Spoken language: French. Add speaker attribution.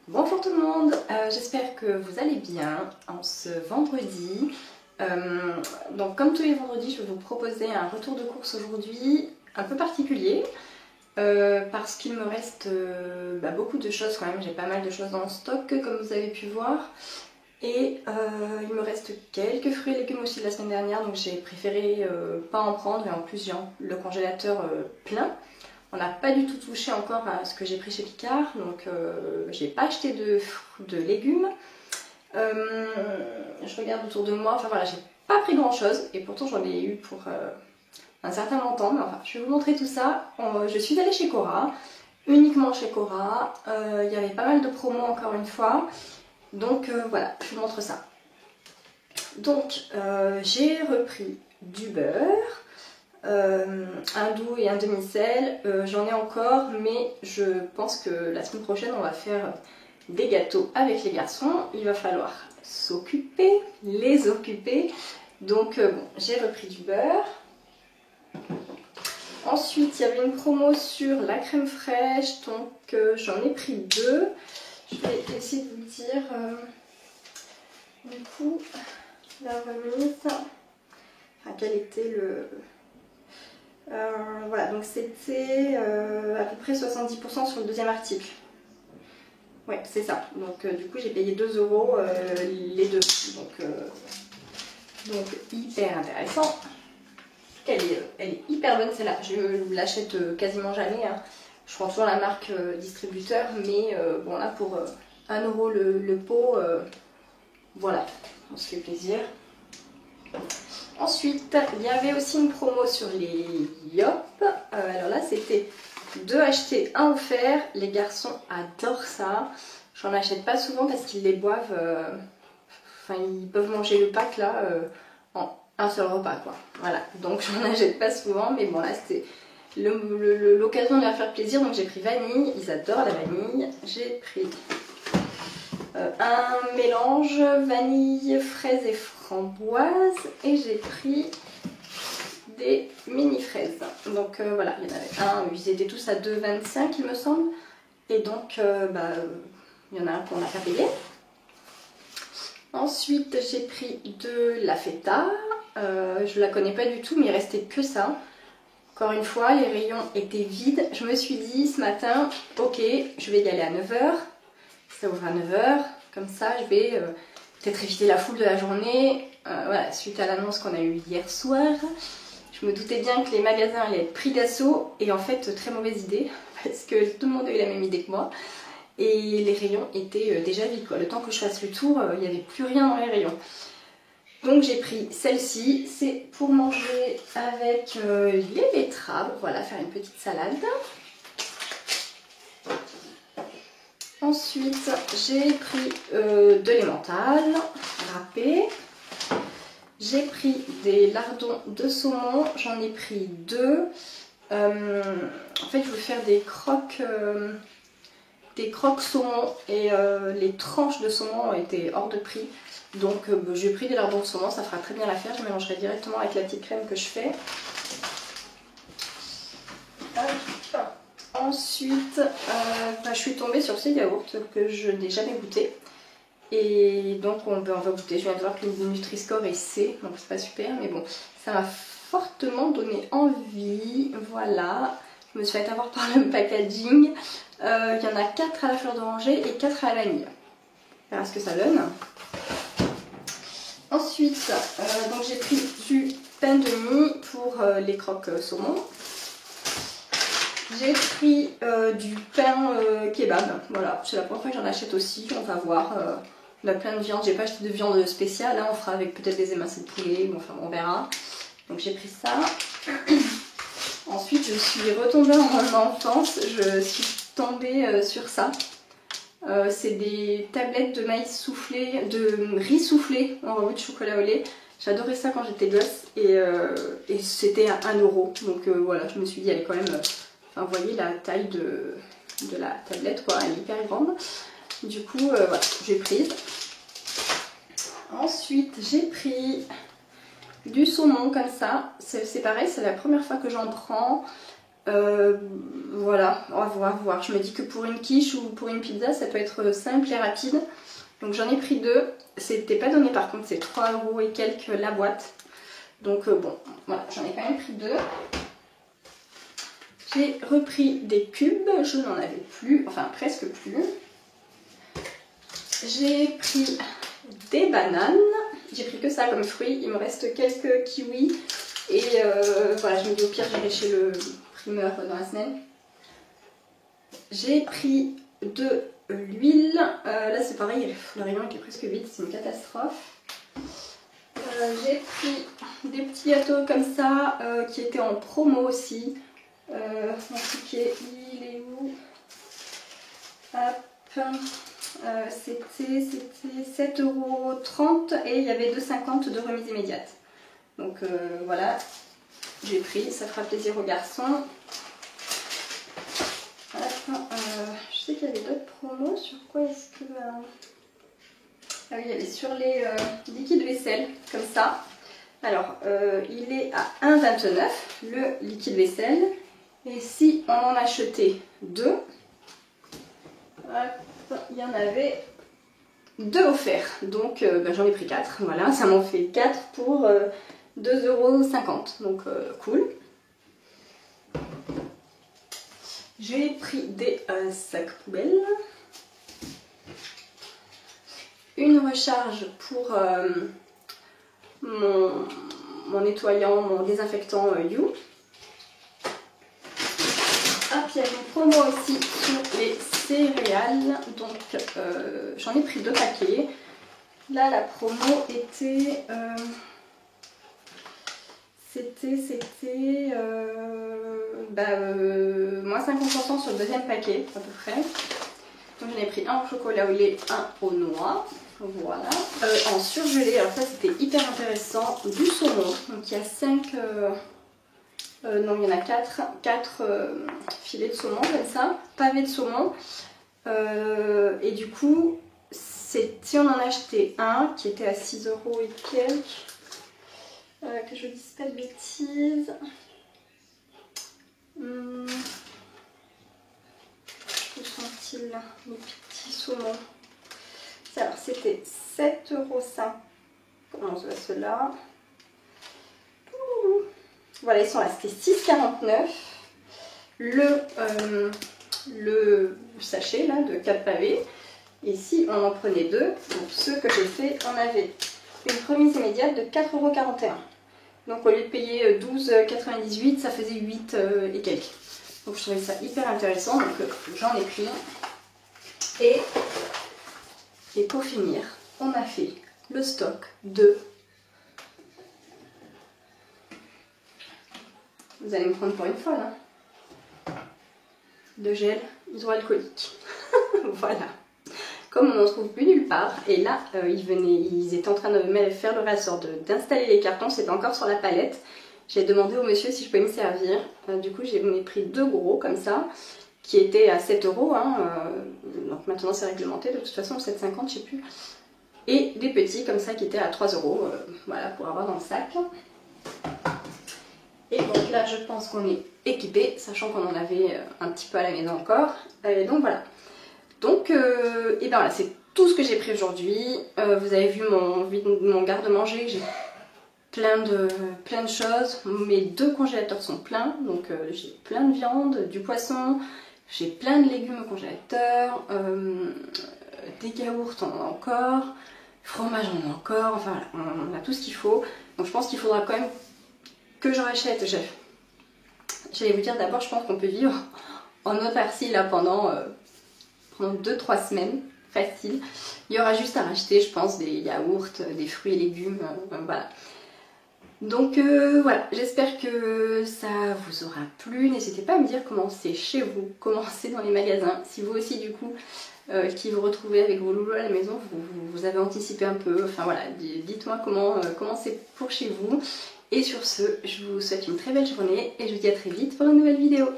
Speaker 1: Bonjour tout le monde, j'espère que vous allez bien en ce vendredi. Donc comme tous les vendredis, je vais vous proposer un retour de course aujourd'hui un peu particulier parce qu'il me reste beaucoup de choses quand même, j'ai pas mal de choses en stock comme vous avez pu voir. Et il me reste quelques fruits et légumes aussi de la semaine dernière, donc j'ai préféré pas en prendre et en plus j'ai le congélateur plein. On n'a pas du tout touché encore à ce que j'ai pris chez Picard, donc j'ai pas acheté de légumes. Je regarde autour de moi, enfin voilà, j'ai pas pris grand chose et pourtant j'en ai eu pour un certain montant. Mais enfin, je vais vous montrer tout ça. Je suis allée chez Cora, uniquement chez Cora. Il y avait pas mal de promos encore une fois, donc voilà, je vous montre ça. Donc j'ai repris du beurre. Un doux et un demi-sel, j'en ai encore, mais je pense que la semaine prochaine on va faire des gâteaux avec les garçons. Il va falloir s'occuper, les occuper. Donc bon, j'ai repris du beurre. Ensuite il y avait une promo sur la crème fraîche, donc j'en ai pris deux. Je vais essayer de vous dire du coup la remise, enfin quel était le... voilà, donc c'était à peu près 70% sur le deuxième article. Ouais, c'est ça. Donc du coup j'ai payé 2 € les deux. Donc hyper intéressant. Elle est hyper bonne celle-là. Je l'achète quasiment jamais. Hein. Je prends toujours la marque distributeur, mais bon là pour 1 € le pot, voilà, on se fait plaisir. Ensuite, il y avait aussi une promo sur les Yop. Alors là, c'était 2 achetés, 1 offert. Les garçons adorent ça. J'en achète pas souvent parce qu'ils les boivent. Enfin, ils peuvent manger le pack là en un seul repas, quoi. Voilà. Donc, j'en achète pas souvent. Mais bon, là, c'était l'occasion de leur faire plaisir. Donc, j'ai pris vanille. Ils adorent la vanille. J'ai pris un mélange vanille, fraise et framboise, et j'ai pris des mini fraises. Donc voilà, il y en avait un, ils étaient tous à 2,25 il me semble, et donc il y en a un qu'on n'a pas payé. Ensuite j'ai pris de la feta, je la connais pas du tout, mais il restait que ça. Encore une fois, les rayons étaient vides. Je me suis dit ce matin, ok, je vais y aller à 9 h. Ça ouvre à 9 h, comme ça je vais peut-être éviter la foule de la journée. Voilà, suite à l'annonce qu'on a eue hier soir, je me doutais bien que les magasins allaient être pris d'assaut, et en fait très mauvaise idée, parce que tout le monde a eu la même idée que moi, et les rayons étaient déjà vides, quoi. Le temps que je fasse le tour, il n'y avait plus rien dans les rayons. Donc j'ai pris celle-ci, c'est pour manger avec les betteraves, voilà, faire une petite salade. Ensuite, j'ai pris de l'emmental râpé. J'ai pris des lardons de saumon, j'en ai pris 2. En fait, je veux faire des croques saumon, et les tranches de saumon étaient hors de prix. Donc j'ai pris des lardons de saumon, ça fera très bien l'affaire. Je mélangerai directement avec la petite crème que je fais. Ensuite, je suis tombée sur ces yaourts que je n'ai jamais goûté. Et donc on va goûter. Je viens de voir que le Nutri-Score est C, donc c'est pas super, mais bon, ça m'a fortement donné envie. Voilà, je me suis fait avoir par le packaging. Il y en a 4 à la fleur d'oranger et 4 à la vanille. On verra ce que ça donne. Ensuite, donc j'ai pris du pain de mie pour les croques saumon. J'ai pris du pain kebab, voilà, c'est la première fois que j'en achète aussi, on va voir. On a plein de viande, j'ai pas acheté de viande spéciale, hein. On fera avec peut-être des émincés de poulet, enfin on verra. Donc j'ai pris ça. Ensuite je suis retombée en enfance, je suis tombée sur ça. C'est des tablettes de maïs soufflé, de riz soufflé en rebut de chocolat au lait. J'adorais ça quand j'étais gosse, et c'était à 1 €. Donc voilà, je me suis dit, elle est quand même... Enfin, vous voyez la taille de la tablette, quoi, elle est hyper grande. Du coup, voilà, j'ai prise. Ensuite, j'ai pris du saumon comme ça. C'est pareil, c'est la première fois que j'en prends. Voilà, on va voir. Je me dis que pour une quiche ou pour une pizza, ça peut être simple et rapide. Donc j'en ai pris 2. C'était pas donné par contre, c'est 3 € et quelques la boîte. Donc bon, voilà, j'en ai quand même pris 2. J'ai repris des cubes, je n'en avais plus, enfin presque plus. J'ai pris des bananes. J'ai pris que ça comme fruit. Il me reste quelques kiwis. Et voilà, je me dis au pire, j'irai chez le primeur dans la semaine. J'ai pris de l'huile. Là, c'est pareil, le rayon était presque vide, c'est une catastrophe. J'ai pris des petits gâteaux comme ça qui étaient en promo aussi. Mon ticket, il est où? Hop. C'était 7,30 € et il y avait 2,50 € de remise immédiate. Donc voilà, j'ai pris, ça fera plaisir aux garçons. Je sais qu'il y avait d'autres promos, sur quoi est-ce que... Ah oui, il y avait sur les liquides vaisselle, comme ça. Alors, il est à 1,29 € le liquide vaisselle. Et si on en achetait 2, il y en avait 2 offerts. Donc j'en ai pris 4, voilà, ça m'en fait 4 pour 2,50 €. Donc cool. J'ai pris des sacs poubelles. Une recharge pour mon nettoyant, mon désinfectant You. Hop, il y a une promo aussi sur les céréales. Donc j'en ai pris 2 paquets. Là la promo était... C'était moins 50% sur le deuxième paquet à peu près. Donc j'en ai pris un au chocolat au lait, un au noix. Voilà. En surgelé, alors ça c'était hyper intéressant, du saumon. Donc il y a 5... non, il y en a 4 filets de saumon comme ça, pavés de saumon. Et du coup, si on en achetait un qui était à 6 € et quelques, que je dise pas de bêtises. Où sont-ils là, les petits saumons? Alors c'était 7,50 €. Ceux-là. Voilà, ils sont là, c'était 6,49 € le sachet là de 4 pavés. Et si on en prenait 2, donc ceux que j'ai fait, on avait une remise immédiate de 4,41 €. Donc au lieu de payer 12,98 €, ça faisait 8 et quelques. Donc je trouvais ça hyper intéressant, donc j'en ai pris. Et pour finir, on a fait le stock de... Vous allez me prendre pour une folle, hein, de gel hydroalcoolique. Voilà. Comme on n'en trouve plus nulle part, et là ils étaient en train de faire le ressort, d'installer les cartons, c'était encore sur la palette. J'ai demandé au monsieur si je pouvais me servir. Du coup j'ai pris 2 gros comme ça, qui étaient à 7 €. Hein, donc maintenant c'est réglementé, de toute façon 7,50 €, je sais plus. Et des petits comme ça qui étaient à 3 €, voilà, pour avoir dans le sac. Et donc là je pense qu'on est équipé, sachant qu'on en avait un petit peu à la maison encore. Et donc voilà. Donc et ben voilà, c'est tout ce que j'ai pris aujourd'hui. Vous avez vu mon garde-manger, j'ai plein de choses. Mes 2 congélateurs sont pleins, donc j'ai plein de viande, du poisson, j'ai plein de légumes au congélateur, des yaourts on en a encore, fromage on en a encore, enfin voilà, on a tout ce qu'il faut. Donc je pense qu'il faudra quand même que je rachète. J'allais vous dire d'abord, je pense qu'on peut vivre en autarcie là pendant 2-3 semaines, facile. Il y aura juste à racheter, je pense, des yaourts, des fruits et légumes, voilà. Donc voilà, j'espère que ça vous aura plu. N'hésitez pas à me dire comment c'est chez vous, comment c'est dans les magasins. Si vous aussi du coup, qui vous retrouvez avec vos loulous à la maison, vous avez anticipé un peu. Enfin voilà, dites-moi comment c'est pour chez vous. Et sur ce, je vous souhaite une très belle journée et je vous dis à très vite pour une nouvelle vidéo.